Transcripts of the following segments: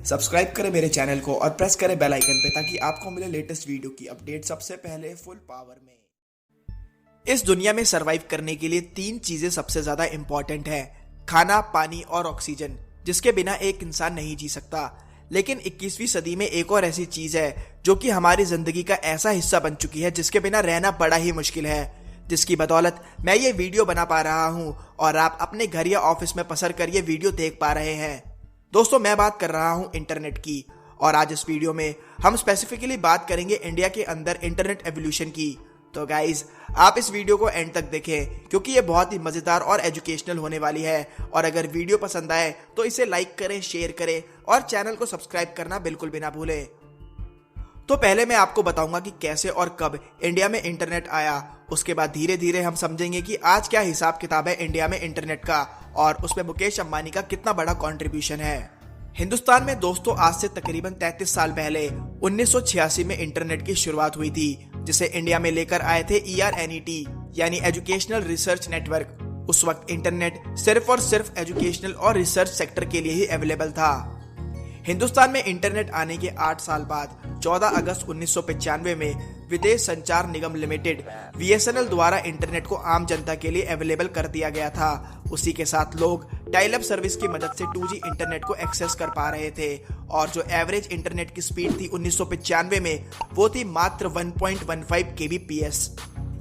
Subscribe करें मेरे channel को और प्रेस करें बेल आइकन पे ताकि आपको मिले लेटेस्ट वीडियो की अपडेट सबसे पहले फुल पावर में। इस दुनिया में सरवाइव करने के लिए 3 चीजें सबसे ज्यादा इंपॉर्टेंट है, खाना, पानी और ऑक्सीजन, जिसके बिना एक इंसान नहीं जी सकता। लेकिन 21वीं सदी में एक और ऐसी चीज है जो कि हमारी जिंदगी का ऐसा हिस्सा बन चुकी है जिसके बिना रहना बड़ा ही मुश्किल है, जिसकी बदौलत मैं ये वीडियो बना पा रहा हूं और आप अपने घर या ऑफिस में पसर कर ये वीडियो देख पा रहे हैं। दोस्तों, मैं बात कर रहा हूं इंटरनेट की, और आज इस वीडियो में हम स्पेसिफिकली बात करेंगे इंडिया के अंदर इंटरनेट एवोल्यूशन की। तो गाइज, आप इस वीडियो को एंड तक देखें क्योंकि ये बहुत ही मजेदार और एजुकेशनल होने वाली है। और अगर वीडियो पसंद आए तो इसे लाइक करें, शेयर करें और चैनल को सब्सक्राइब करना बिल्कुल भी ना भूलें। तो पहले मैं आपको बताऊंगा कि कैसे और कब इंडिया में इंटरनेट आया। उसके बाद धीरे धीरे हम समझेंगे कि आज क्या हिसाब किताब है इंडिया में इंटरनेट का और उसमें मुकेश अंबानी का कितना बड़ा कंट्रीब्यूशन है। हिंदुस्तान में दोस्तों आज से तकरीबन 33 साल पहले 1986 में इंटरनेट की शुरुआत हुई थी, जिसे इंडिया में लेकर आए थे ERNET यानी एजुकेशनल रिसर्च नेटवर्क। उस वक्त इंटरनेट सिर्फ और सिर्फ एजुकेशनल और रिसर्च सेक्टर के लिए ही अवेलेबल था। हिंदुस्तान में इंटरनेट आने के 8 साल बाद 14 अगस्त 1995 में विदेश संचार निगम लिमिटेड VSNL द्वारा इंटरनेट को आम जनता के लिए अवेलेबल कर दिया गया था। उसी के साथ लोग डायल अप सर्विस की मदद से 2G इंटरनेट को एक्सेस कर पा रहे थे और जो एवरेज इंटरनेट की स्पीड थी 1995 में वो थी मात्र 1.15 kbps।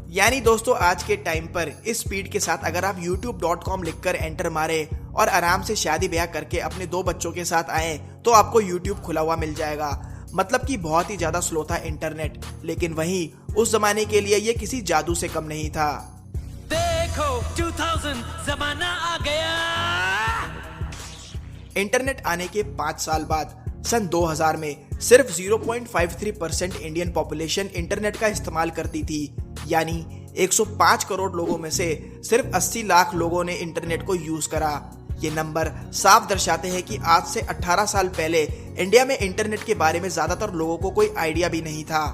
यानी दोस्तों आज के टाइम पर इस स्पीड के साथ अगर आप youtube.com लिखकर एंटर मारे और आराम से शादी ब्याह करके अपने 2 बच्चों के साथ आए तो आपको YouTube खुला हुआ मिल जाएगा। मतलब कि बहुत ही ज्यादा स्लो था इंटरनेट, लेकिन वहीं उस जमाने के लिए ये किसी जादू से कम नहीं था। देखो 2000 जमाना आ गया। इंटरनेट आने के 5 साल बाद सन 2000 में सिर्फ 0.53% इंडियन पॉपुलेशन इंटरनेट का इस्तेमाल करती थी। यानी 105 करोड़ लोगों में से सिर्फ 80 लाख लोगों ने इंटरनेट को यूज करा। ये नंबर साफ दर्शाते हैं कि आज से 18 साल पहले इंडिया में इंटरनेट के बारे में ज्यादातर लोगों को कोई आइडिया भी नहीं था।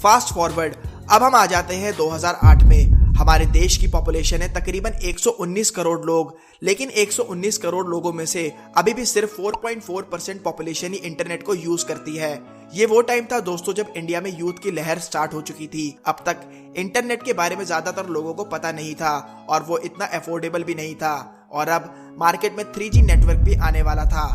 फास्ट फॉरवर्ड, अब हम आ जाते हैं 2008 में। हमारे देश की पॉपुलेशन है तकरीबन 119 करोड़ लोग, लेकिन 119 करोड़ लोगों में से अभी भी सिर्फ 4.4% पॉपुलेशन ही इंटरनेट को यूज करती है। ये वो टाइम था दोस्तों जब इंडिया में यूथ की लहर स्टार्ट हो चुकी थी। अब तक इंटरनेट के बारे में ज्यादातर लोगों को पता नहीं था और वो इतना अफोर्डेबल भी नहीं था। और अब मार्केट में 3G नेटवर्क भी आने वाला था।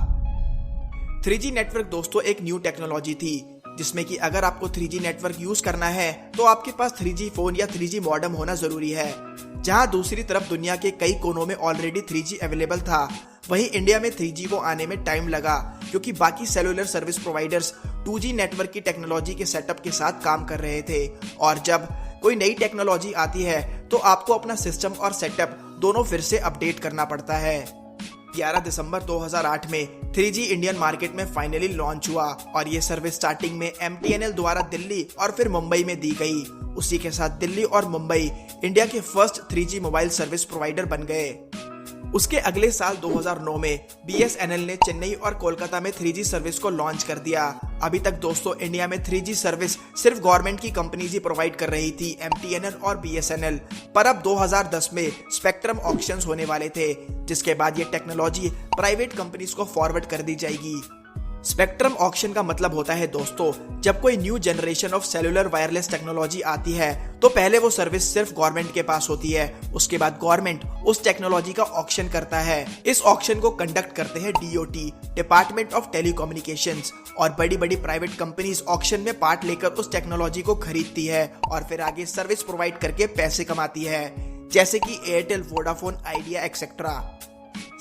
3G नेटवर्क दोस्तों एक न्यू टेक्नोलॉजी थी जिसमें कि अगर आपको 3G नेटवर्क यूज करना है तो आपके पास 3G फोन या 3G मॉडेम होना जरूरी है। जहां दूसरी तरफ दुनिया के कई कोनों में ऑलरेडी 3G अवेलेबल था, वहीं इंडिया में 3G को आने में टाइम लगा क्योंकि बाकी cellular service providers 2G network की टेक्नोलॉजी के सेटअप के साथ काम कर रहे थे। और जब कोई नई टेक्नोलॉजी आती है तो आपको अपना सिस्टम और सेटअप दोनों फिर से अपडेट करना पड़ता है। 11 दिसंबर 2008 में 3G इंडियन मार्केट में फाइनली लॉन्च हुआ और ये सर्विस स्टार्टिंग में MTNL द्वारा दिल्ली और फिर मुंबई में दी गई। उसी के साथ दिल्ली और मुंबई इंडिया के first 3G mobile service provider बन गए। उसके अगले साल 2009 में BSNL ने चेन्नई और कोलकाता में 3G सर्विस को लॉन्च कर दिया। अभी तक दोस्तों इंडिया में 3G सर्विस सिर्फ गवर्नमेंट की कंपनीज ही प्रोवाइड कर रही थी, MTNL और BSNL। पर अब 2010 में स्पेक्ट्रम ऑक्शंस होने वाले थे, जिसके बाद ये टेक्नोलॉजी प्राइवेट कंपनीज को फॉरवर्ड कर दी जाएगी। स्पेक्ट्रम ऑक्शन का मतलब होता है दोस्तों जब कोई new generation of cellular wireless technology आती है तो पहले वो सर्विस सिर्फ गवर्नमेंट के पास होती है। उसके बाद गवर्नमेंट उस टेक्नोलॉजी का ऑक्शन करता है। इस ऑक्शन को कंडक्ट करते हैं DOT, डिपार्टमेंट ऑफ टेलीकम्युनिकेशंस, और बड़ी बड़ी प्राइवेट कंपनीज ऑक्शन में पार्ट लेकर उस टेक्नोलॉजी को खरीदती है और फिर आगे सर्विस प्रोवाइड करके पैसे कमाती है, जैसे कि Airtel, Vodafone, idea etcetera.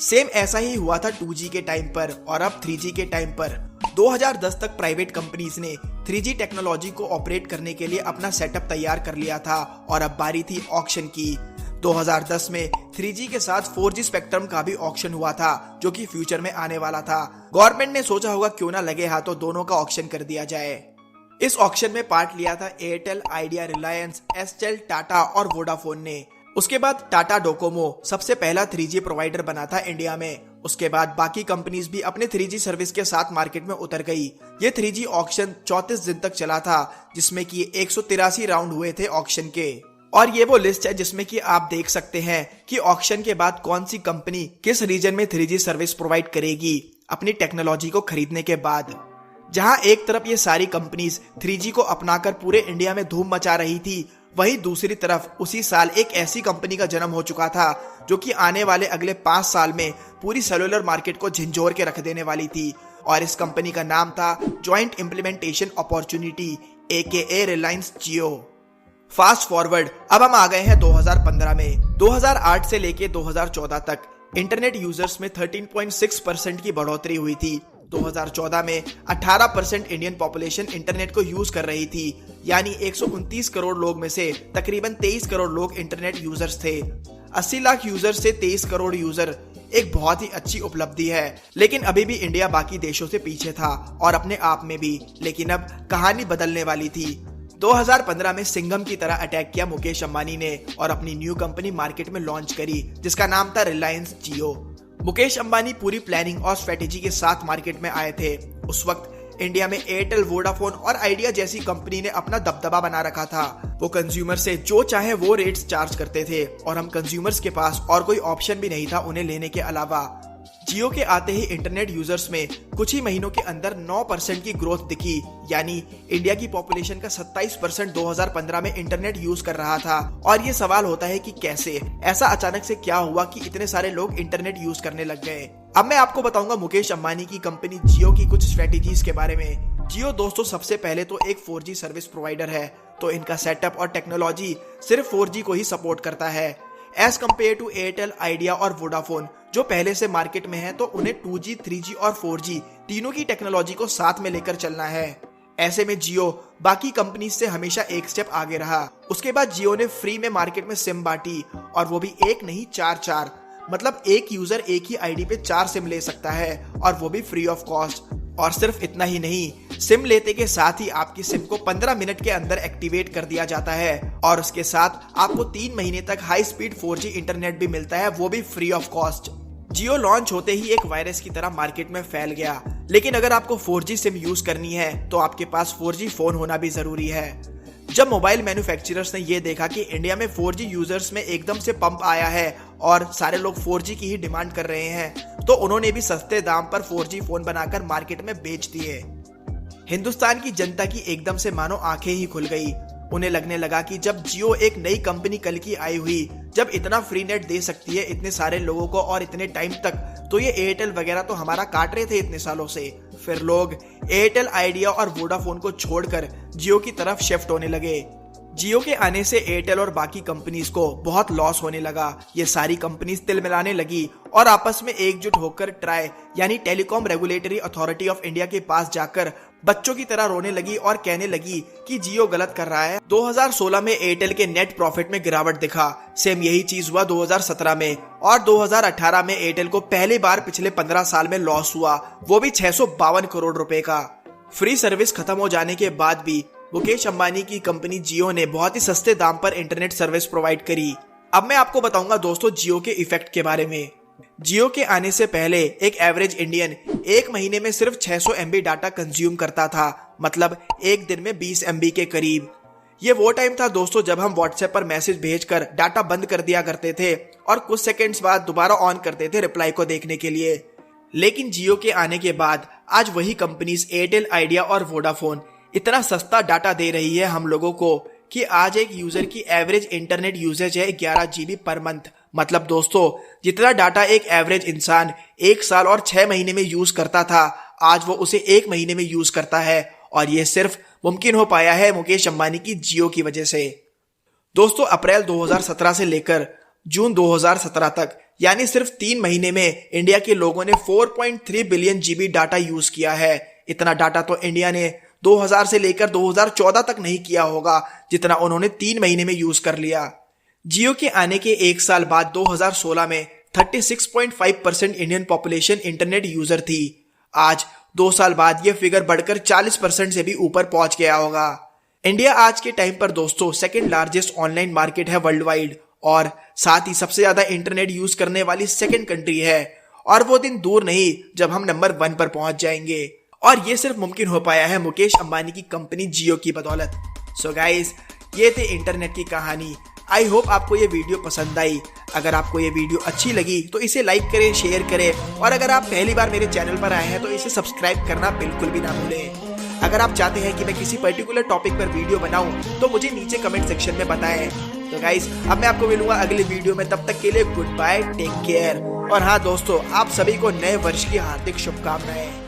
Same ऐसा ही हुआ था 2G के टाइम पर और अब 3G के टाइम पर। 2010 तक प्राइवेट कंपनीज ने 3G टेक्नोलॉजी को ऑपरेट करने के लिए अपना सेटअप तैयार कर लिया था और अब बारी थी ऑक्शन की। 2010 में 3G के साथ 4G स्पेक्ट्रम का भी ऑक्शन हुआ था जो कि फ्यूचर में आने वाला था। गवर्नमेंट ने सोचा होगा क्यों ना लगे हाथों दोनों का ऑक्शन कर दिया जाए। इस ऑक्शन में पार्ट लिया था एयरटेल, आइडिया, रिलायंस, एस्टेल, टाटा और वोडाफोन ने। उसके बाद टाटा डोकोमो सबसे पहला 3G प्रोवाइडर बना था इंडिया में। उसके बाद बाकी कंपनीज भी अपने 3G सर्विस के साथ मार्केट में उतर गई। ये 3G ऑक्शन 34 दिन तक चला था, जिसमें कि 183 राउंड हुए थे ऑक्शन के। और ये वो लिस्ट है जिसमें कि आप देख सकते हैं कि ऑक्शन के बाद कौन सी कंपनी किस रीजन में 3G सर्विस प्रोवाइड करेगी। अपनी टेक्नोलॉजी को खरीदने के बाद। जहां एक तरफ ये सारी कंपनीज 3G को अपनाकर पूरे इंडिया में धूम मचा रही थी, वहीं दूसरी तरफ उसी साल एक ऐसी कंपनी का जन्म हो चुका था जो कि आने वाले अगले 5 साल में पूरी सेलुलर मार्केट को झंझोर के रख देने वाली थी। और इस कंपनी का नाम था joint implementation opportunity AKA Reliance Jio. Fast forward, अब हम आ गए हैं 2015 में। 2008 से लेके 2014 तक इंटरनेट यूजर्स में 13.6% की बढ़ोतरी हुई थी। 2014 में 18% इंडियन पॉपुलेशन इंटरनेट को यूज कर रही थी, यानी 129 करोड़ लोग में से तकरीबन 23 करोड़ लोग इंटरनेट यूजर्स थे। 80 लाख यूजर से 23 करोड़ यूजर एक बहुत ही अच्छी उपलब्धि है, लेकिन अभी भी इंडिया बाकी देशों से पीछे था और अपने आप में भी। लेकिन अब कहानी बदलने वाली थी। 2015 में सिंघम की तरह अटैक किया मुकेश अंबानी ने और अपनी न्यू कंपनी मार्केट में लॉन्च करी जिसका नाम था रिलायंस जियो। मुकेश अंबानी पूरी प्लानिंग और स्ट्रेटेजी के साथ मार्केट में आए थे। उस वक्त इंडिया में एयरटेल, वोडाफोन और आइडिया जैसी कंपनी ने अपना दबदबा बना रखा था। वो कंज्यूमर से जो चाहे वो रेट्स चार्ज करते थे और हम कंज्यूमर्स के पास और कोई ऑप्शन भी नहीं था उन्हें लेने के अलावा। जियो के आते ही इंटरनेट यूजर्स में कुछ ही महीनों के अंदर 9% की ग्रोथ दिखी, यानी इंडिया की पॉपुलेशन का 27% 2015 में इंटरनेट यूज कर रहा था। और ये सवाल होता है कि कैसे, ऐसा अचानक से क्या हुआ कि इतने सारे लोग इंटरनेट यूज करने लग गए। अब मैं आपको बताऊंगा मुकेश अंबानी की कंपनी जियो की कुछ स्ट्रेटेजीज के बारे में। जियो दोस्तों सबसे पहले तो एक 4G सर्विस प्रोवाइडर है, तो इनका सेटअप और टेक्नोलॉजी सिर्फ 4G को ही सपोर्ट करता है। As compare to Airtel, Idea और वोडाफोन जो पहले से मार्केट में है, तो उन्हें 2G, 3G और 4G तीनों की टेक्नोलॉजी को साथ में लेकर चलना है। ऐसे में जियो बाकी कंपनी से हमेशा एक स्टेप आगे रहा। उसके बाद जियो ने फ्री में मार्केट में सिम बांटी, और वो भी एक नहीं 4, मतलब एक यूजर एक ही आईडी पे 4 सिम ले सकता है और वो भी फ्री ऑफ कॉस्ट। और सिर्फ इतना ही नहीं, सिम लेते के साथ ही आपकी सिम को 15 मिनट के अंदर एक्टिवेट कर दिया जाता है और उसके साथ आपको 3 महीने तक हाई स्पीड 4G इंटरनेट भी मिलता है, वो भी free of cost. Jio launch होते ही एक वायरस की तरह मार्केट में फैल गया, लेकिन अगर आपको 4G सिम यूज करनी है तो आपके पास 4G फोन होना भी जरूरी है। जब मोबाइल मैन्युफैक्चरर्स ने ये देखा कि इंडिया में 4G यूजर्स में एकदम से पंप आया है और सारे लोग 4G की ही डिमांड कर रहे हैं, तो उन्होंने भी सस्ते दाम पर 4G फोन बनाकर मार्केट में बेच दिए। हिंदुस्तान की जनता की एकदम से मानो आंखें ही खुल गई। उन्हें लगने लगा कि जब जियो एक नई कंपनी कल की आई हुई, जब इतना फ्री नेट दे सकती है इतने सारे लोगों को और इतने टाइम तक, तो ये एयरटेल वगैरह तो हमारा काट रहे थे इतने सालों से। फिर लोग एयरटेल, आइडिया और वोडाफोन को छोड़कर जियो की तरफ शिफ्ट होने लगे। जियो के आने से एयरटेल और बाकी कंपनीज को बहुत लॉस होने लगा। ये सारी कंपनीज तिल मिलाने लगी और आपस में एकजुट होकर ट्राई यानी telecom regulatory authority of India के पास जाकर बच्चों की तरह रोने लगी और कहने लगी कि जियो गलत कर रहा है। 2016 में एयरटेल के नेट प्रॉफिट में गिरावट दिखा। सेम यही चीज हुआ 2017 में और 2018 में एयरटेल को पहली बार पिछले 15 साल में लॉस हुआ, वो भी 652 करोड़ रुपए का। फ्री सर्विस खत्म हो जाने के बाद भी मुकेश अंबानी की कंपनी जियो ने बहुत ही सस्ते दाम पर इंटरनेट सर्विस प्रोवाइड करी। अब मैं आपको बताऊंगा दोस्तों जियो के इफेक्ट के बारे में। जियो के आने से पहले एक एवरेज इंडियन एक महीने में सिर्फ 600 MB डाटा कंज्यूम करता था, मतलब एक दिन में 20 MB के करीब। ये वो टाइम था दोस्तों जब हम व्हाट्सएप पर मैसेज भेजकर डाटा बंद कर दिया करते थे और कुछ सेकंड्स बाद दोबारा ऑन करते थे रिप्लाई को देखने के लिए। लेकिन जियो के आने के बाद आज वही कंपनीज एयरटेल, आइडिया और वोडाफोन इतना सस्ता डाटा दे रही है हम लोगों को कि आज एक यूजर की एवरेज इंटरनेट यूजेज है 11 GB पर मंथ। मतलब दोस्तों जितना डाटा एक एवरेज इंसान 1 साल और 6 महीने में यूज करता था, आज वो उसे 1 महीने में यूज करता है। और ये सिर्फ मुमकिन हो पाया है मुकेश अंबानी की जियो की वजह से। दोस्तों अप्रैल 2017 से लेकर जून 2017 तक यानी सिर्फ 3 महीने में इंडिया के लोगों ने 4.3 बिलियन GB डाटा यूज किया है। इतना डाटा तो इंडिया ने 2000 से लेकर 2014 तक नहीं किया होगा जितना उन्होंने 3 महीने में यूज कर लिया। जियो के आने के 1 साल बाद 2016 में 36.5% इंडियन पॉपुलेशन इंटरनेट यूजर थी। आज 2 साल बाद यह फिगर बढ़कर 40% से भी ऊपर पहुंच गया होगा। इंडिया आज के टाइम पर दोस्तों सेकंड लार्जेस्ट ऑनलाइन मार्केट है वर्ल्ड वाइड और साथ ही सबसे ज्यादा इंटरनेट यूज करने वाली सेकंड कंट्री है। और वो दिन दूर नहीं जब हम नंबर 1 पर पहुंच जाएंगे। और ये सिर्फ मुमकिन हो पाया है मुकेश अंबानी की कंपनी जियो की बदौलत। सो गाइस, ये थे इंटरनेट की कहानी। आई होप आपको ये वीडियो पसंद आई। अगर आपको ये वीडियो अच्छी लगी तो इसे लाइक करें, शेयर करें और अगर आप पहली बार मेरे चैनल पर आए हैं तो इसे सब्सक्राइब करना बिल्कुल भी ना भूलें। अगर आप चाहते हैं कि मैं किसी पर्टिकुलर टॉपिक पर वीडियो बनाऊं तो मुझे नीचे कमेंट सेक्शन में बताएं। तो गाइस, अब मैं आपको मिलूंगा अगले वीडियो में, तब तक के लिए गुड बाय, टेक केयर। और हाँ दोस्तों, आप सभी को नए वर्ष की हार्दिक शुभकामनाएं।